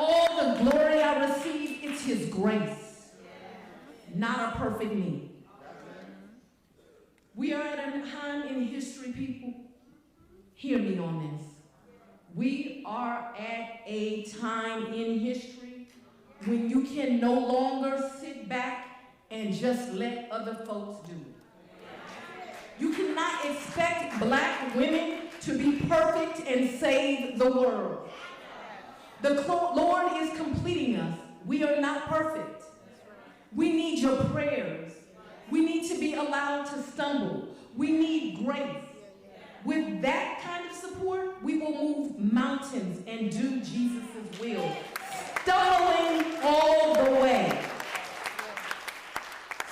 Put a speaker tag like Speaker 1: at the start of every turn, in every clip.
Speaker 1: all the glory I receive, it's his grace, not a perfect me. We are at a time in history, people. Hear me on this. We are at a time in history when you can no longer sit back and just let other folks do it. You cannot expect black women to be perfect and save the world. The Lord is completing us. We are not perfect. We need your prayers. We need to be allowed to stumble. We need grace. With that kind of support, we will move mountains and do Jesus' will, stumbling all the way.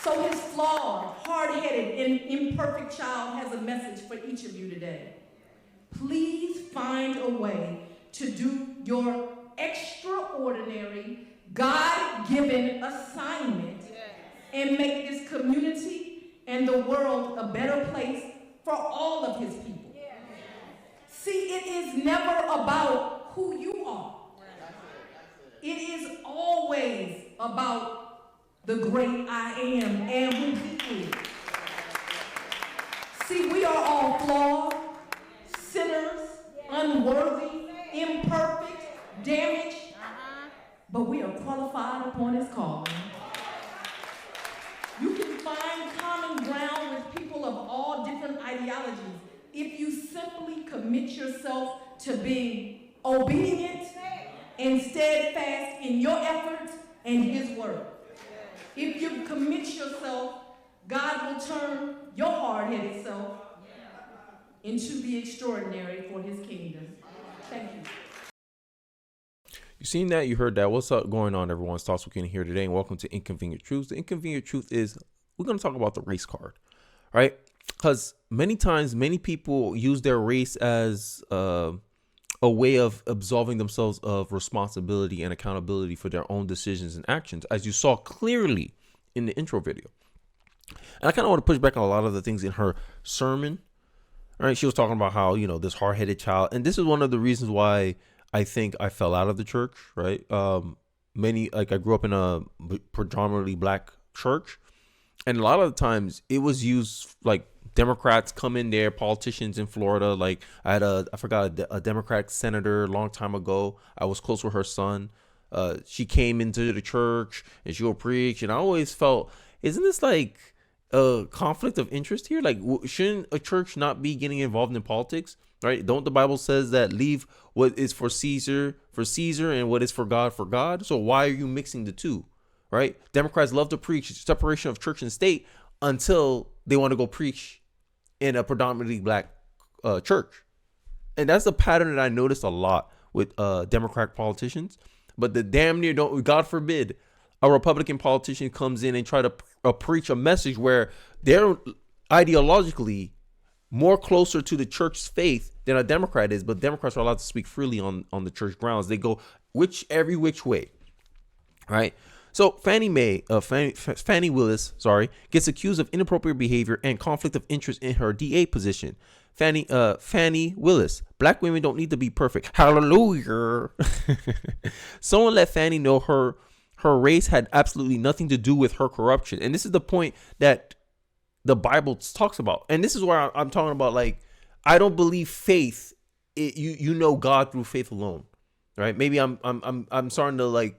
Speaker 1: So his flawed, hard-headed, and imperfect child has a message for each of you today. Please find a way to do your extraordinary, God-given assignment and make this community and the world a better place for all of his people. See, it is never about who you are. It is always about the great I am and who he is. See, we are all flawed, sinners, unworthy, imperfect, damaged, but we are qualified upon his calling. You can find common ground with people of all different ideologies if you simply commit yourself to being obedient and steadfast in your efforts and his word. If you commit yourself, God will turn your hard-headed self into the extraordinary for his kingdom. Thank you.
Speaker 2: You seen that? You heard that? What's up going on, everyone? It's Thoughts Weekend here today, and welcome to Inconvenient Truths. The Inconvenient Truth is we're going to talk about the race card, right? Because many times, many people use their race as a way of absolving themselves of responsibility and accountability for their own decisions and actions, as you saw clearly in the intro video. And I kind of want to push back on a lot of the things in her sermon. All right, she was talking about how, this hard-headed child, and this is one of the reasons why I think I fell out of the church, right? I grew up in a predominantly black church, and a lot of the times it was used like Democrats come in there, politicians in Florida. Like I forgot a Democratic senator a long time ago. I was close with her son. She came into the church and she would preach, and I always felt, isn't this like a conflict of interest here? Like, shouldn't a church not be getting involved in politics? Right? Don't the Bible says that leave what is for Caesar, and what is for God, for God? So why are you mixing the two? Right? Democrats love to preach separation of church and state until they want to go preach in a predominantly black church. And that's a pattern that I noticed a lot with Democratic politicians. But the damn near don't, God forbid, a Republican politician comes in and try to preach a message where they're ideologically more closer to the church's faith than a Democrat is, but Democrats are allowed to speak freely on the church grounds. They go every which way, right? So Fannie Willis, gets accused of inappropriate behavior and conflict of interest in her DA position. Fannie Willis, black women don't need to be perfect. Hallelujah. Someone let Fannie know her race had absolutely nothing to do with her corruption. And this is the point that the Bible talks about. And this is where I'm talking about, like, I don't believe faith. You know God through faith alone, right? Maybe I'm starting to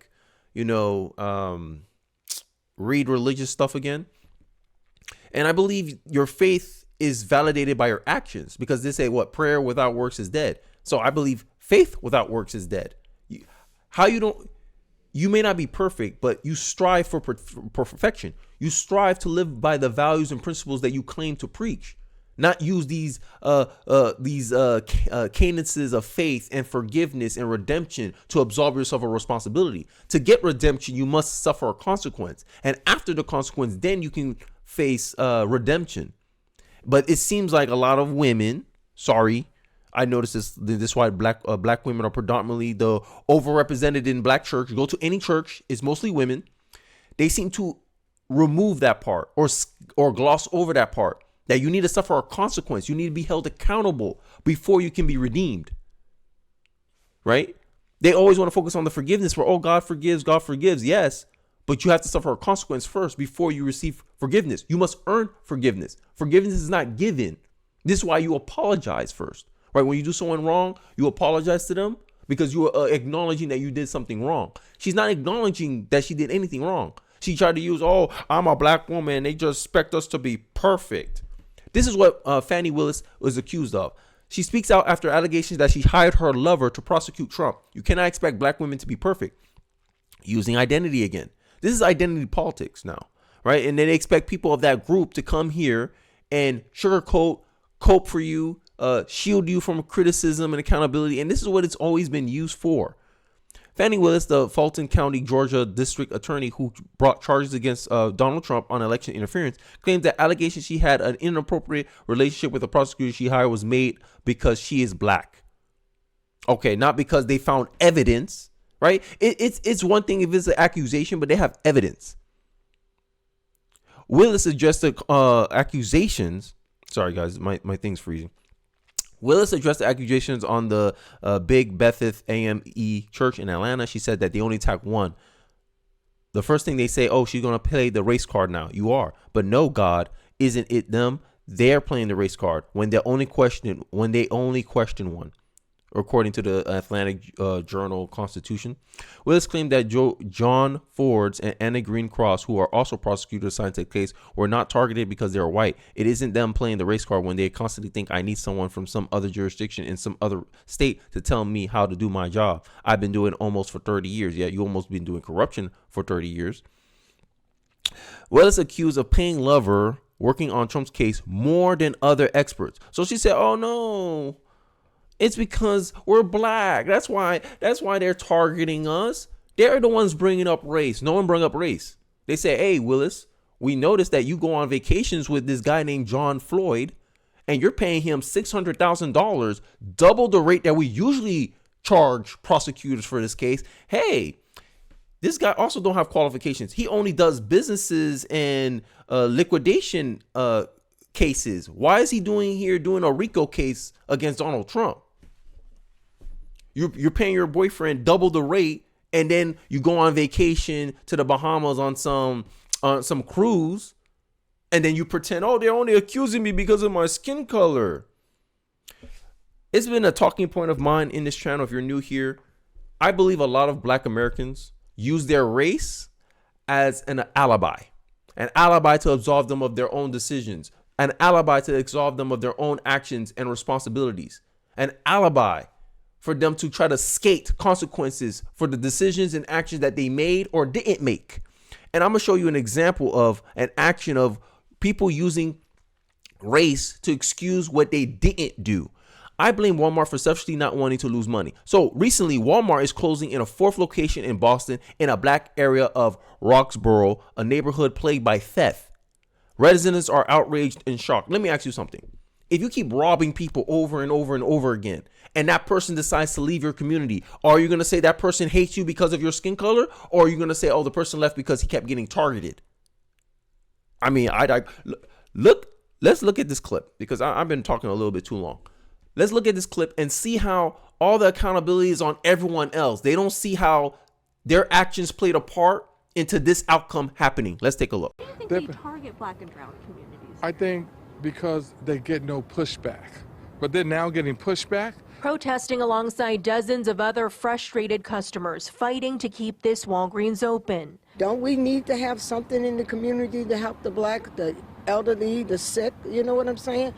Speaker 2: read religious stuff again. And I believe your faith is validated by your actions, because they say prayer without works is dead. So I believe faith without works is dead. You may not be perfect, but you strive for perfection. You strive to live by the values and principles that you claim to preach, not use these cadences of faith and forgiveness and redemption to absolve yourself of responsibility. To get redemption, you must suffer a consequence. And after the consequence, then you can face redemption. But it seems like a lot of women, I noticed this is why black women are predominantly the overrepresented in black church. You go to any church, it's mostly women. They seem to remove that part or gloss over that part, that you need to suffer a consequence. You need to be held accountable before you can be redeemed. Right? They always want to focus on the forgiveness for, oh, God forgives, God forgives. Yes, but you have to suffer a consequence first before you receive forgiveness. You must earn forgiveness. Forgiveness is not given. This is why you apologize first, right? When you do someone wrong, you apologize to them because you are acknowledging that you did something wrong. She's not acknowledging that she did anything wrong. She tried to use, oh, I'm a black woman. They just expect us to be perfect. This is what Fannie Willis was accused of. She speaks out after allegations that she hired her lover to prosecute Trump. You cannot expect black women to be perfect. Using identity again. This is identity politics now, right? And then they expect people of that group to come here and sugarcoat, cope for you, shield you from criticism and accountability. And this is what it's always been used for. Fannie Willis, the Fulton County, Georgia district attorney who brought charges against Donald Trump on election interference, claims that allegations she had an inappropriate relationship with a prosecutor she hired was made because she is black. Okay, not because they found evidence, right? It's one thing if it's an accusation, but they have evidence. Willis addressed the accusations. Sorry, guys, my thing's freezing. Willis addressed the accusations on the Big Bethel AME church in Atlanta. She said that they only attacked one. The first thing they say, oh, she's going to play the race card now. You are. But no, God, isn't it them? They're playing the race card when they only question one. According to the Atlantic Journal Constitution. Willis claimed that John Fords and Anna Green Cross, who are also prosecutors assigned to the case, were not targeted because they're white. It isn't them playing the race card when they constantly think I need someone from some other jurisdiction in some other state to tell me how to do my job. I've been doing almost for 30 years. Yeah, you almost been doing corruption for 30 years. Willis accused of paying lover working on Trump's case more than other experts. So she said, oh, no. It's because we're black. That's why they're targeting us. They're the ones bringing up race. No one brought up race. They say, hey, Willis, we noticed that you go on vacations with this guy named John Floyd, and you're paying him $600,000, double the rate that we usually charge prosecutors for this case. Hey, this guy also don't have qualifications. He only does businesses and liquidation cases. Why is he doing a RICO case against Donald Trump? You're paying your boyfriend double the rate, and then you go on vacation to the Bahamas on some cruise, and then you pretend, oh, they're only accusing me because of my skin color. It's been a talking point of mine in this channel. If you're new here, I believe a lot of black Americans use their race as an alibi to absolve them of their own decisions, an alibi to absolve them of their own actions and responsibilities, an alibi for them to try to skate consequences for the decisions and actions that they made or didn't make. And I'm going to show you an example of an action of people using race to excuse what they didn't do. I blame Walmart for selfishly not wanting to lose money. So recently, Walmart is closing in a 4th location in Boston in a black area of Roxborough, a neighborhood plagued by theft. Residents are outraged and shocked. Let me ask you something. If you keep robbing people over and over and over again, and that person decides to leave your community, are you going to say that person hates you because of your skin color? Or are you going to say, oh, the person left because he kept getting targeted? I mean, let's look at this clip because I've been talking a little bit too long. Let's look at this clip and see how all the accountability is on everyone else. They don't see how their actions played a part into this outcome happening. Let's take a look.
Speaker 3: Why do you think they target black and brown communities?
Speaker 4: I think because they get no pushback, but they're now getting pushback.
Speaker 3: Protesting alongside dozens of other frustrated customers fighting to keep this Walgreens open.
Speaker 5: Don't we need to have something in the community to help the black, the elderly, the sick? You know what I'm saying?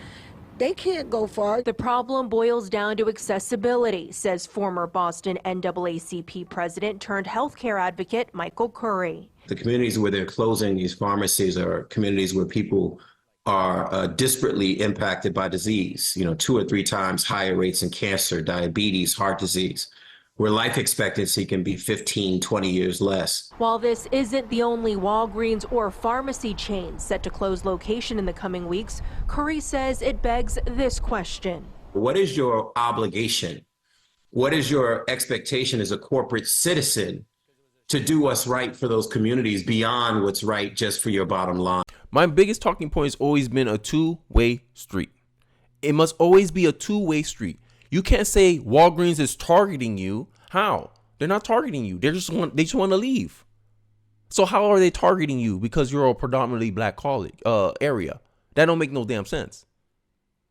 Speaker 5: They can't go far.
Speaker 3: The problem boils down to accessibility, says former Boston NAACP president turned healthcare advocate Michael Curry.
Speaker 6: The communities where they're closing these pharmacies are communities where people are disparately impacted by disease, 2 or 3 times higher rates in cancer, diabetes, heart disease, where life expectancy can be 15, 20 years less.
Speaker 3: While this isn't the only Walgreens or pharmacy chain set to close location in the coming weeks, Curry says it begs this question.
Speaker 6: What is your obligation? What is your expectation as a corporate citizen to do what's right for those communities beyond what's right just for your bottom line?
Speaker 2: My biggest talking point has always been a two-way street. It must always be a two-way street. You can't say Walgreens is targeting you. How? They're not targeting you. They just want to leave. So how are they targeting you? Because you're a predominantly black college area. That don't make no damn sense.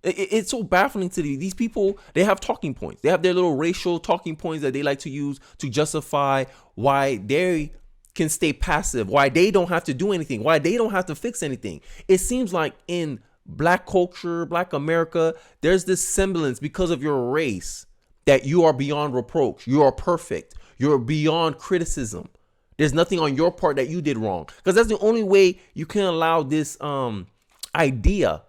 Speaker 2: It's so baffling to these people. They have talking points. They have their little racial talking points that they like to use to justify why they can stay passive, why they don't have to do anything, why they don't have to fix anything. It seems like in black culture, black America, there's this semblance because of your race that you are beyond reproach. You are perfect. You're beyond criticism. There's nothing on your part that you did wrong, because that's the only way you can allow this idea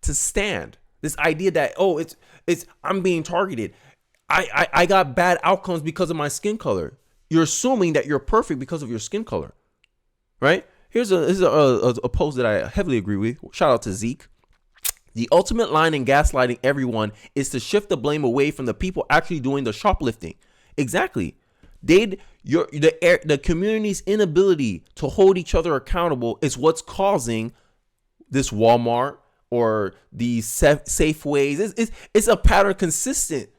Speaker 2: to stand. This idea that, oh, it's I'm being targeted. I got bad outcomes because of my skin color. You're assuming that you're perfect because of your skin color, right? Here's a post that I heavily agree with. Shout out to Zeke. The ultimate line in gaslighting everyone is to shift the blame away from the people actually doing the shoplifting. Exactly. The community's inability to hold each other accountable is what's causing this Walmart or these Safeways. It's a pattern consistent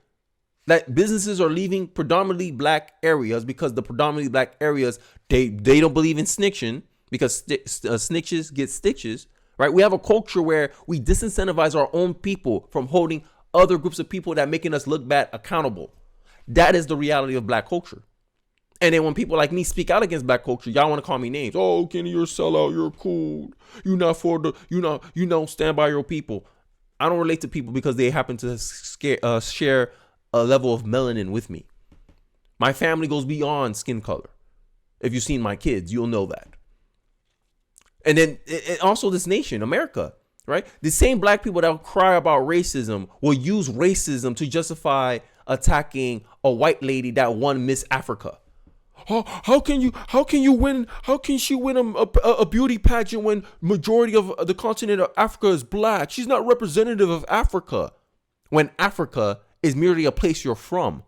Speaker 2: that businesses are leaving predominantly black areas because the predominantly black areas, they don't believe in snitching because snitches get stitches, right? We have a culture where we disincentivize our own people from holding other groups of people that making us look bad accountable. That is the reality of black culture. And then when people like me speak out against black culture, y'all want to call me names. Oh, Kenny, you're a sellout. You're cool. You're not for the, you don't stand by your people. I don't relate to people because they happen to share a level of melanin with me. My family goes beyond skin color. If you've seen my kids, you'll know that. And then also this nation, America, right? The same black people that cry about racism will use racism to justify attacking a white lady that won Miss Africa. How can she win a beauty pageant when majority of the continent of Africa is black? She's not representative of Africa. When Africa is merely a place you're from.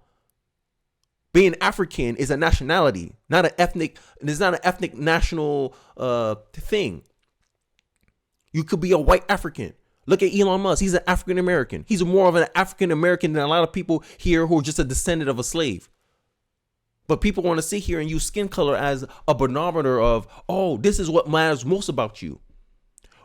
Speaker 2: Being African is a nationality, not an ethnic. It's not an ethnic national thing. You could be a white African. Look at Elon Musk. He's an African American. He's more of an African American than a lot of people here who are just a descendant of a slave. But people want to sit here and use skin color as a barometer of, oh, this is what matters most about you.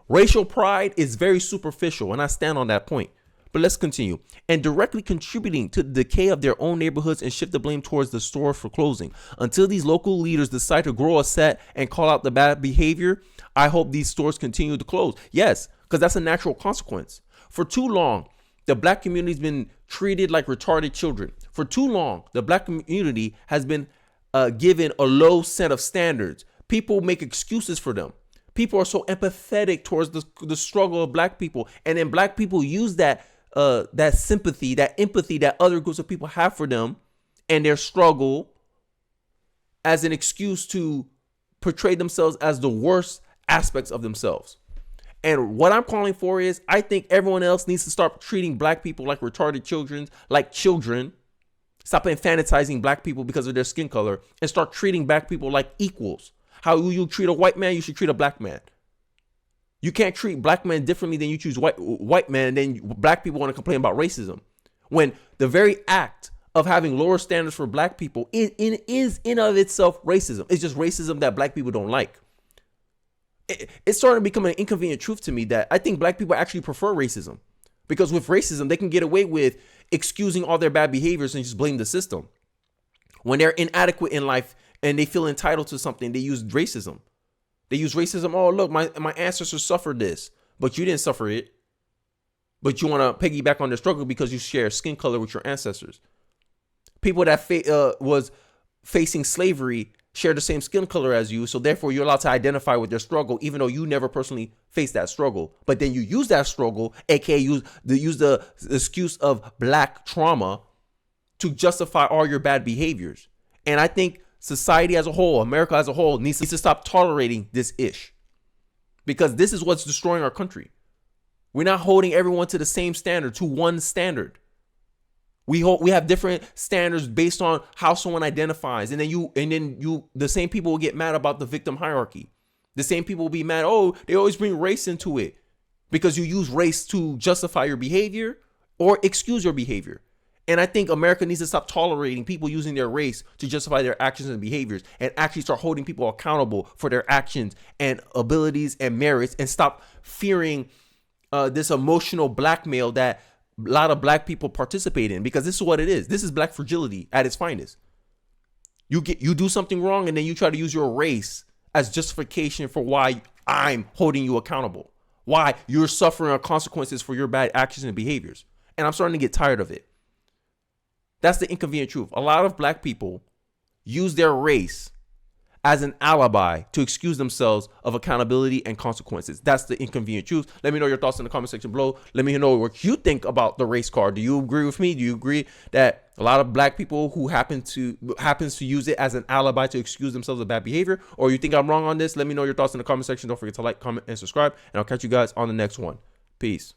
Speaker 2: Racial pride is very superficial, and I stand on that point. But let's continue. And directly contributing to the decay of their own neighborhoods and shift the blame towards the store for closing. Until these local leaders decide to grow a set and call out the bad behavior, I hope these stores continue to close. Yes, because that's a natural consequence. For too long, the black community's been treated like retarded children. For too long, the black community has been given a low set of standards. People make excuses for them. People are so empathetic towards the struggle of black people. And then black people use that sympathy, that empathy that other groups of people have for them and their struggle as an excuse to portray themselves as the worst aspects of themselves. And what I'm calling for is, I think everyone else needs to start treating black people like retarded children, like children. Stop infantilizing black people because of their skin color and start treating black people like equals. How you treat a white man, you should treat a black man. You can't treat black men differently than you choose white men, and then black people want to complain about racism. When the very act of having lower standards for black people is in of itself racism. It's just racism that black people don't like. It's starting to become an inconvenient truth to me that I think black people actually prefer racism, because with racism, they can get away with excusing all their bad behaviors and just blame the system. When they're inadequate in life and they feel entitled to something, they use racism. They use racism. Oh, look, my ancestors suffered this, but you didn't suffer it. But you want to piggyback on their struggle because you share skin color with your ancestors. People that was facing slavery share the same skin color as you, so therefore you're allowed to identify with their struggle, even though you never personally faced that struggle. But then you use that struggle, aka use the excuse of black trauma, to justify all your bad behaviors. And I think society as a whole, America as a whole, needs to stop tolerating this ish, because this is what's destroying our country. We're not holding everyone to the same standard, to one standard. We have different standards based on how someone identifies, and then the same people will get mad about the victim hierarchy. The same people will be mad. Oh, they always bring race into it because you use race to justify your behavior or excuse your behavior. And I think America needs to stop tolerating people using their race to justify their actions and behaviors, and actually start holding people accountable for their actions and abilities and merits, and stop fearing this emotional blackmail that a lot of black people participate in, because this is what it is. This is black fragility at its finest. You do something wrong, and then you try to use your race as justification for why I'm holding you accountable, why you're suffering consequences for your bad actions and behaviors. And I'm starting to get tired of it. That's the inconvenient truth. A lot of black people use their race as an alibi to excuse themselves of accountability and consequences. That's the inconvenient truth. Let me know your thoughts in the comment section below. Let me know what you think about the race card. Do you agree with me? Do you agree that a lot of black people who happens to use it as an alibi to excuse themselves of bad behavior? Or you think I'm wrong on this? Let me know your thoughts in the comment section. Don't forget to like, comment, and subscribe. And I'll catch you guys on the next one. Peace.